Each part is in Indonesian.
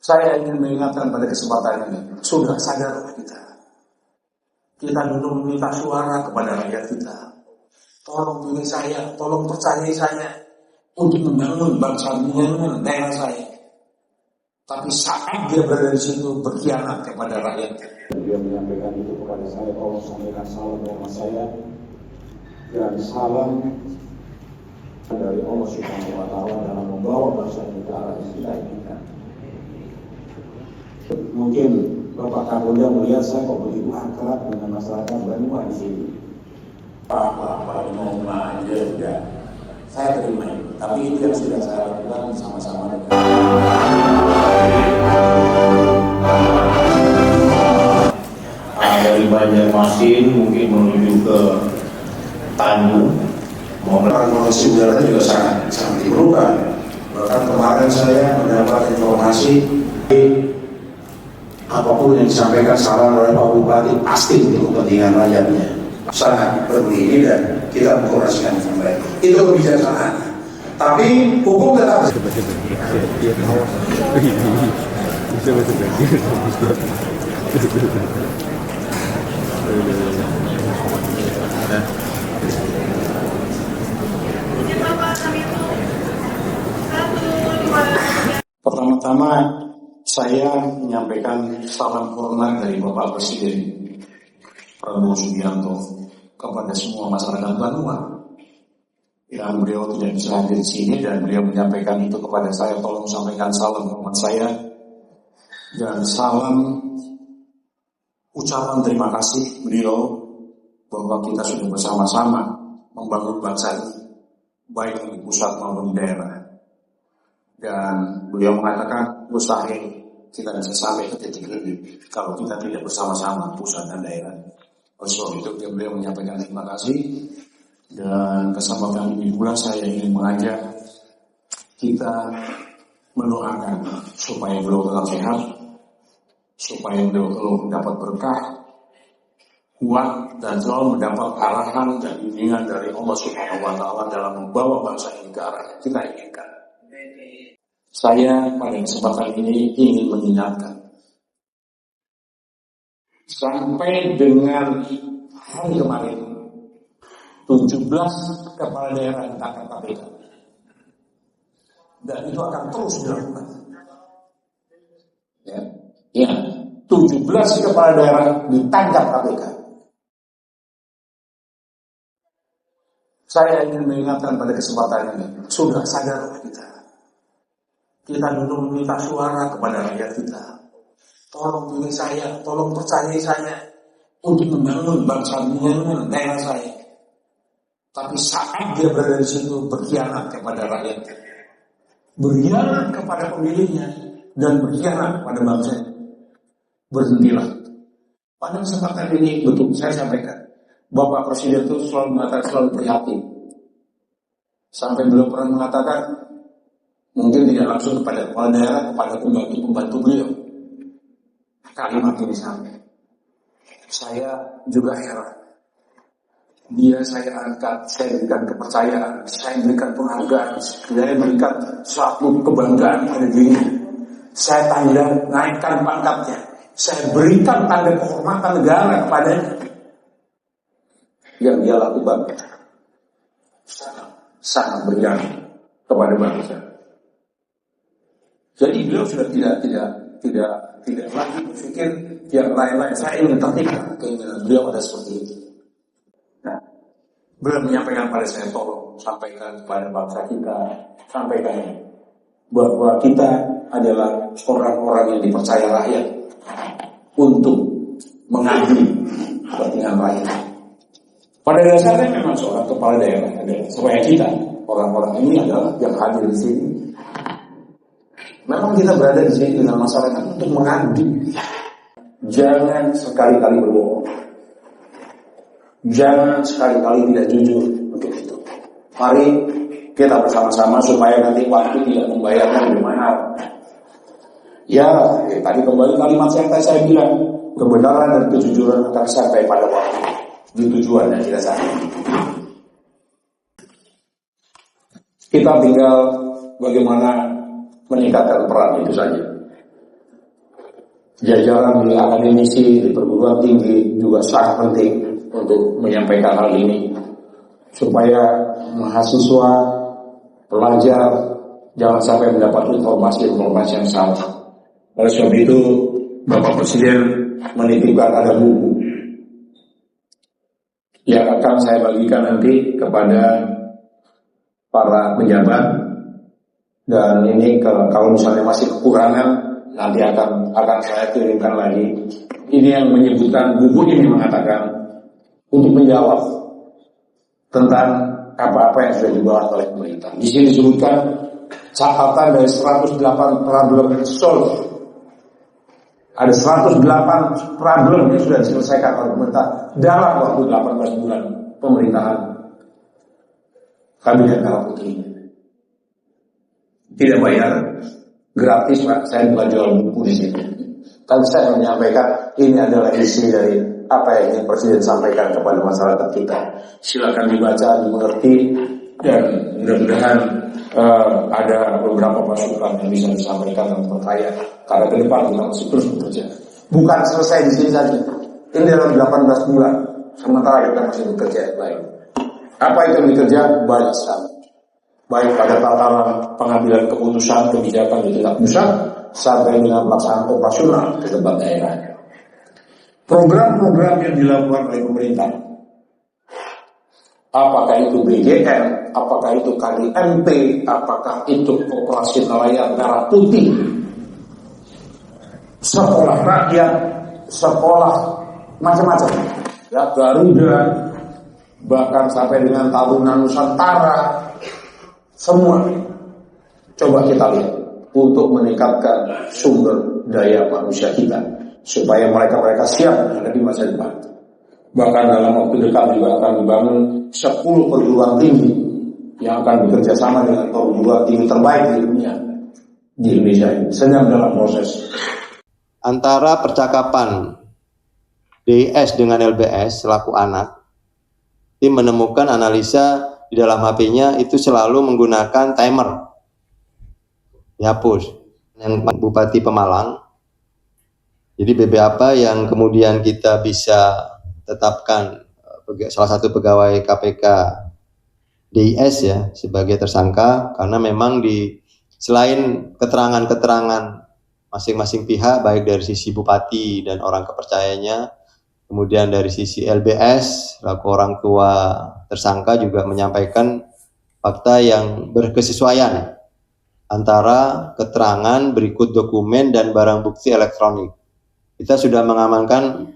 Saya ingin mengingatkan pada kesempatan ini, sudah sadarlah kita. Kita dulu meminta suara kepada rakyat kita. Tolong pilih saya, tolong percayai saya untuk membangun bangsa ini, daerah saya. Tapi saat dia berada di situ berkhianat kepada rakyat. Dia menyampaikan itu kepada saya, tolong sampaikan salam dari saya dan salam dari Allah Subhanahu wa Ta'ala dalam membawa bangsa ini ke arah yang kita inginkan. Mungkin Bapak Kapolda melihat saya kok begitu akrab dengan masyarakat Banyuwangi di sini. Apa mau aja sudah saya terima itu. Tapi itu yang sudah saya lakukan sama-sama dengan dari Banjarmasin mungkin menuju ke Tanjung. Kondisi udara juga sangat diperlukan. Bahkan kemarin saya mendapat informasi apapun yang disampaikan saran oleh Pak Bupati pasti untuk kepentingan rakyatnya. Sangat peduli ini dan kita mengkoordinasikan dengan baik. Itu kebijaksanaan. Tapi hukum tetap. Pertama-tama saya menyampaikan salam hormat dari Bapak Presiden Prabowo Subianto kepada semua masyarakat Banyuwangi. Yang beliau tidak bisa hadir di sini dan beliau menyampaikan itu kepada saya, tolong sampaikan salam hormat saya dan salam ucapan terima kasih beliau bahwa kita sudah bersama-sama membangun bangsa ini baik di pusat maupun di daerah. Dan beliau mengatakan mustahil kita bisa sampai ke titik ini kalau kita tidak bersama-sama pusat dan daerah. Oleh sebab itu beliau menyampaikan terima kasih. Dan kesempatan ini pula saya ingin mengajak kita mendoakan supaya beliau tetap sehat, supaya beliau mendapat berkah, kuat dan selalu mendapat arahan dan bimbingan dari Allah Subhanahu wa Ta'ala dalam membawa bangsa ini ke arah yang kita inginkan. Saya pada kesempatan ini ingin mengingatkan sampai dengan hari kemarin 17 kepala daerah ditangkap KPK dan itu akan terus dilakukan. Ya, 17 kepala daerah ditangkap KPK. Saya ingin mengingatkan pada kesempatan ini, sudah sadarlah kita. Kita dulu meminta suara kepada rakyat kita. Tolong pilih saya, tolong percayai saya untuk membangun bangsa ini, daerah saya. Tapi saat dia berada di situ berkhianat kepada rakyat, berkhianat kepada pemilihnya, dan berkhianat kepada bangsa, berhentilah. Pada kesempatan ini betul saya sampaikan, Bapak Presiden itu selalu mengatakan, selalu prihatin. Sampai belum pernah mengatakan, mungkin tidak langsung kepada kepala daerah, kepada pembantu-pembantu beliau. Kalimat ini sampai. Saya juga heran. Dia saya angkat, saya berikan kepercayaan, saya berikan penghargaan, saya berikan suatu kebanggaan pada dirinya. Saya naikkan pangkatnya, saya berikan tanda kehormatan negara kepadanya. Yang dia lakukan sangat berjasa kepada bangsa. Jadi beliau sudah tidak lagi berpikir yang lain-lain. Saya ingin tertikan keinginan beliau pada seperti itu. Nah, beliau menyampaikan pada saya, tolong sampaikan kepada bangsa kita, sampaikan bahwa kita adalah orang-orang yang dipercaya rakyat untuk mengadili kepentingan rakyat. Pada dasarnya memang seorang kepala daerah adalah supaya kita orang-orang ini adalah yang hadir di sini. Memang kita berada di sini dengan masyarakat untuk mengadili. Jangan sekali-kali berbohong. Jangan sekali-kali tidak jujur untuk itu. Mari kita bersama-sama supaya nanti waktu tidak membayarkan lebih mahal. Ya, tadi kembali kalimat yang tadi saya bilang, kebenaran dan kejujuran akan sampai pada waktu di tujuan yang kita cari. Kita tinggal bagaimana meningkatkan peran itu saja. jajaran di akademisi, di perguruan tinggi juga sangat penting untuk menyampaikan hal ini supaya mahasiswa, pelajar jangan sampai mendapat informasi-informasi yang salah. Oleh sebab itu, Bapak Presiden menitipkan ada buku yang akan saya bagikan nanti kepada para pejabat, dan ini kalau misalnya masih kekurangan nanti akan saya kirimkan lagi. Ini yang menyebutkan, buku ini mengatakan untuk menjawab tentang apa-apa yang sudah dibahas oleh pemerintah. Di sini disebutkan catatan dari 108 problem solve. Ada 108 problem yang sudah diselesaikan oleh pemerintah dalam waktu 18 bulan pemerintahan Kabinet Merah Putih. Tidak bayar, gratis Pak, saya bukan jual buku di sini. Tapi saya menyampaikan ini adalah isi dari apa yang ingin Presiden sampaikan kepada masyarakat kita. Silakan dibaca, dimengerti, dan mudah-mudahan ada beberapa masukan yang bisa disampaikan dan percaya. Karena ke depan kita masih terus bekerja. Bukan selesai di sini saja. Ini dalam 18 bulan. Sementara kita masih bekerja yang lain. Apa itu yang bekerja? Banyak sekali. Baik pada tataran pengambilan keputusan kebijakan di tingkat pusat sampai dengan pelaksanaan operasional ke tempat daerahnya. Program-program yang dilakukan oleh pemerintah, apakah itu BGN, apakah itu KDMP, apakah itu operasi nelayan merah putih, sekolah rakyat, sekolah macam-macam, ya, Garuda, bahkan sampai dengan Taruna Nusantara, semua coba kita lihat untuk meningkatkan sumber daya manusia kita supaya mereka siap menghadapi masa depan. Bahkan dalam waktu dekat juga akan dibangun 10 perguruan tinggi yang akan bekerja sama dengan perguruan tinggi terbaik di dunia di Indonesia ini. Sedang dalam proses. Antara percakapan DIS dengan LBS selaku anak, tim menemukan analisa di dalam HP-nya itu selalu menggunakan timer. Dihapus. Yang Bupati Pemalang. Jadi apa yang kemudian kita bisa tetapkan salah satu pegawai KPK DIS ya sebagai tersangka karena memang selain keterangan-keterangan masing-masing pihak baik dari sisi bupati dan orang kepercayanya, kemudian dari sisi LBS selaku orang tua tersangka juga menyampaikan fakta yang berkesesuaian antara keterangan berikut dokumen dan barang bukti elektronik. Kita sudah mengamankan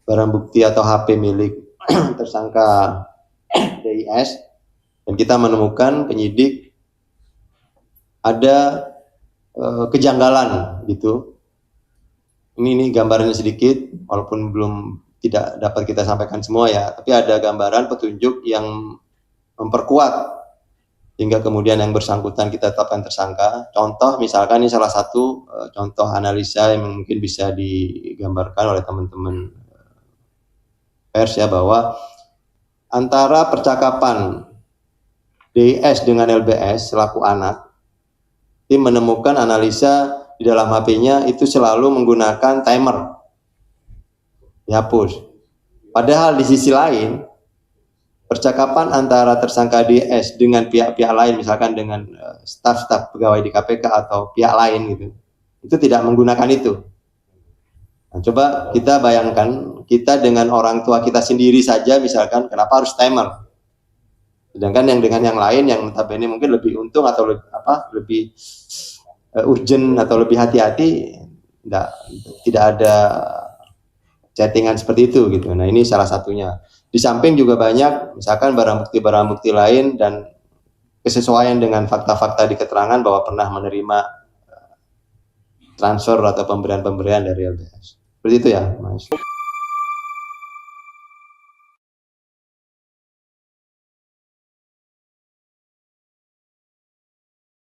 barang bukti atau HP milik tersangka DIS dan kita menemukan penyidik ada kejanggalan gitu. Ini gambarannya sedikit walaupun belum tidak dapat kita sampaikan semua ya, tapi ada gambaran petunjuk yang memperkuat hingga kemudian yang bersangkutan kita tetapkan tersangka. Contoh misalkan ini salah satu contoh analisa yang mungkin bisa digambarkan oleh teman-teman pers ya, bahwa antara percakapan DIS dengan LBS selaku anak, tim menemukan analisa di dalam HP-nya itu selalu menggunakan timer. Dihapus. Padahal di sisi lain percakapan antara tersangka DS dengan pihak-pihak lain, misalkan dengan staf-staf pegawai di KPK atau pihak lain gitu, itu tidak menggunakan itu. Nah, coba kita bayangkan kita dengan orang tua kita sendiri saja, misalkan kenapa harus timer? Sedangkan yang dengan yang lain yang notabene mungkin lebih untung atau lebih urgent atau lebih hati-hati, tidak ada chattingan seperti itu gitu. Nah ini salah satunya. Di samping juga banyak misalkan barang bukti lain dan kesesuaian dengan fakta-fakta di keterangan bahwa pernah menerima transfer atau pemberian dari LBS. Seperti itu ya Mas.